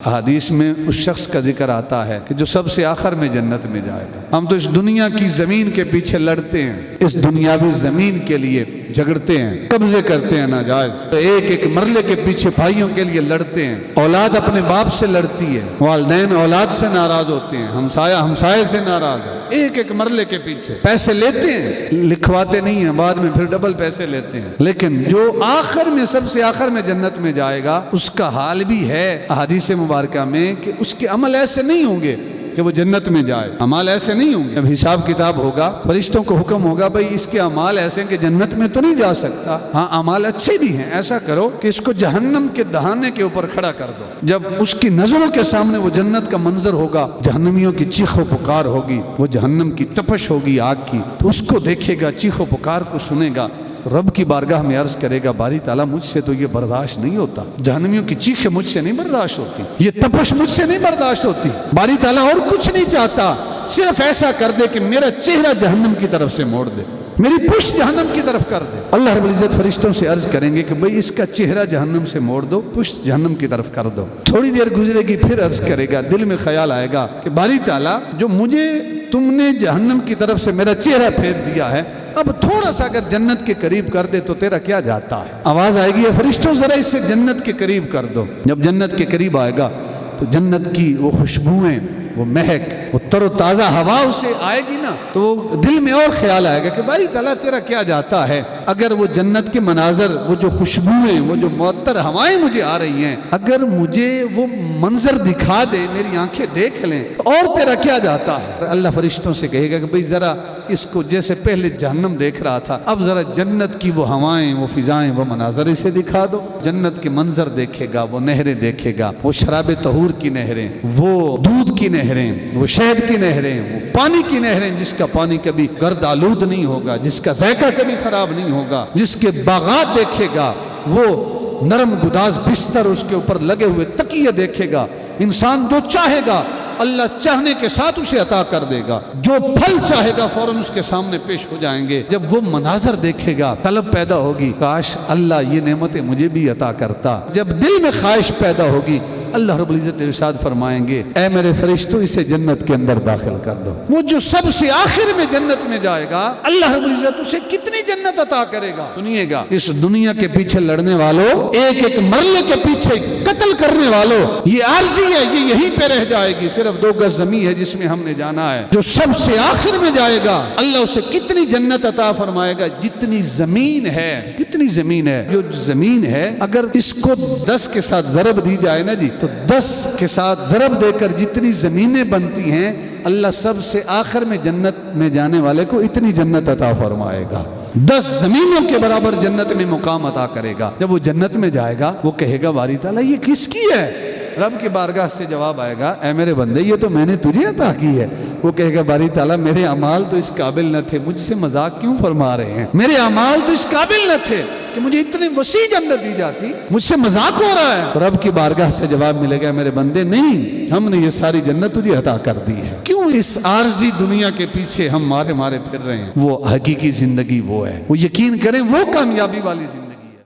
حدیث میں اس شخص کا ذکر آتا ہے کہ جو سب سے آخر میں جنت میں جائے گا۔ ہم تو اس دنیا کی زمین کے پیچھے لڑتے ہیں، اس دنیاوی زمین کے لیے جھگڑتے ہیں، قبضے کرتے ہیں ناجائز، ایک ایک مرلے کے پیچھے بھائیوں کے لیے لڑتے ہیں۔ اولاد اپنے باپ سے لڑتی ہے، والدین اولاد سے ناراض ہوتے ہیں، ہمسایہ ہمسائے سے ناراض ہے، ایک ایک مرلے کے پیچھے پیسے لیتے ہیں، لکھواتے نہیں ہیں، بعد میں پھر ڈبل پیسے لیتے ہیں۔ لیکن جو آخر میں سب سے آخر میں جنت میں جائے گا، اس کا حال بھی ہے احادیث مبارکہ میں کہ اس کے عمل ایسے نہیں ہوں گے کہ وہ جنت میں جائے، اعمال ایسے نہیں ہوں گے۔ جب حساب کتاب ہوگا، فرشتوں کو حکم ہوگا بھئی اس کے اعمال ایسے ہیں کہ جنت میں تو نہیں جا سکتا، ہاں اعمال اچھے بھی ہیں، ایسا کرو کہ اس کو جہنم کے دہانے کے اوپر کھڑا کر دو۔ جب اس کی نظروں کے سامنے وہ جنت کا منظر ہوگا، جہنمیوں کی چیخ و پکار ہوگی، وہ جہنم کی تپش ہوگی آگ کی، تو اس کو دیکھے گا، چیخ و پکار کو سنے گا، رب کی بارگاہ میں عرض کرے گا باری تعالیٰ مجھ سے تو یہ برداشت نہیں ہوتا، جہنمیوں کی چیخیں مجھ سے نہیں برداشت ہوتی، یہ تپش مجھ سے نہیں برداشت ہوتی، باری تعالیٰ اور کچھ نہیں چاہتا، صرف ایسا کر دے کہ میرا چہرہ جہنم کی طرف سے موڑ دے، میری پشت جہنم کی طرف کر دے۔ اللہ رب العزت فرشتوں سے عرض کریں گے کہ بھئی اس کا چہرہ جہنم سے موڑ دو، پشت جہنم کی طرف کر دو۔ تھوڑی دیر گزرے گی، پھر عرض کرے گا، دل میں خیال آئے گا کہ باری تعالیٰ جو مجھے تم نے جہنم کی طرف سے میرا چہرہ پھیر دیا ہے، اب تھوڑا سا اگر جنت کے قریب کر دے تو تیرا کیا جاتا ہے؟ آواز آئے گی فرشتوں ذرا اس سے جنت کے قریب کر دو۔ جب جنت کے قریب آئے گا تو جنت کی وہ خوشبوئیں، وہ مہک، وہ تر و تازہ ہوا اسے آئے گی نا، تو دل میں اور خیال آئے گا کہ بھائی تعالیٰ تیرا کیا جاتا ہے اگر وہ جنت کے مناظر، وہ جو خوشبوئیں، وہ جو معطر ہوائیں مجھے آ رہی ہیں، اگر مجھے وہ منظر دکھا دے، میری آنکھیں دیکھ لیں، اور تیرا کیا جاتا ہے؟ اللہ فرشتوں سے کہے گا کہ بھئی ذرا اس کو جیسے پہلے جہنم دیکھ رہا تھا، اب ذرا جنت کی وہ ہوائیں، وہ فضائیں، وہ مناظر اسے دکھا دو۔ جنت کے منظر دیکھے گا، وہ نہریں دیکھے گا، وہ شراب طہور کی نہریں، وہ دودھ کی نہریں، وہ شہد کی نہریں، وہ پانی کی نہریں جس کا پانی کبھی گرد آلود نہیں ہوگا، جس کا ذائقہ کبھی خراب نہیں ہوگا، جس کے باغات دیکھے گا، وہ نرم گداز بستر، اس کے اوپر لگے ہوئے تکیے دیکھے گا، انسان جو چاہے گا اللہ چاہنے کے ساتھ اسے عطا کر دے گا، جو پھل چاہے گا فوراً اس کے سامنے پیش ہو جائیں گے۔ جب وہ مناظر دیکھے گا طلب پیدا ہوگی، کاش اللہ یہ نعمتیں مجھے بھی عطا کرتا۔ جب دل میں خواہش پیدا ہوگی، اللہ رب العزت ارشاد فرمائیں گے اے میرے فرشتوں اسے جنت کے اندر داخل کر دو۔ وہ جو سب سے آخر میں جنت میں جائے گا، اللہ رب العزت اسے کتنی جنت عطا کرے گا سنیے گا۔ اس دنیا کے پیچھے لڑنے والوں، ایک ایک مرلے کے پیچھے قتل کرنے والوں، یہ عارضی ہے، یہ یہیں پہ رہ جائے گی، صرف 2 گز زمین ہے جس میں ہم نے جانا ہے۔ جو سب سے آخر میں جائے گا اللہ اسے کتنی جنت عطا فرمائے گا؟ جتنی زمین ہے، کتنی زمین ہے، جو زمین ہے اگر اس کو 10 کے ساتھ ضرب دی جائے نا جی، تو 10 کے ساتھ ضرب دے کر جتنی زمینیں بنتی ہیں، اللہ سب سے آخر میں جنت میں جانے والے کو اتنی جنت عطا فرمائے گا، 10 زمینوں کے برابر جنت میں مقام عطا کرے گا۔ جب وہ جنت میں جائے گا وہ کہے گا باری تعالیٰ یہ کس کی ہے؟ رب کی بارگاہ سے جواب آئے گا اے میرے بندے یہ تو میں نے تجھے عطا کی ہے۔ وہ کہے گا باری تعالیٰ میرے اعمال تو اس قابل نہ تھے، مجھ سے مذاق کیوں فرما رہے ہیں؟ میرے اعمال تو اس قابل نہ تھے کہ مجھے اتنی وسیع جنت دی جاتی، مجھ سے مذاق ہو رہا ہے۔ تو رب کی بارگاہ سے جواب ملے گا میرے بندے نہیں، ہم نے یہ ساری جنت تجھے عطا کر دی ہے۔ کیوں اس عارضی دنیا کے پیچھے ہم مارے پھر رہے ہیں؟ وہ حقیقی زندگی وہ ہے، وہ یقین کریں وہ کامیابی والی زندگی۔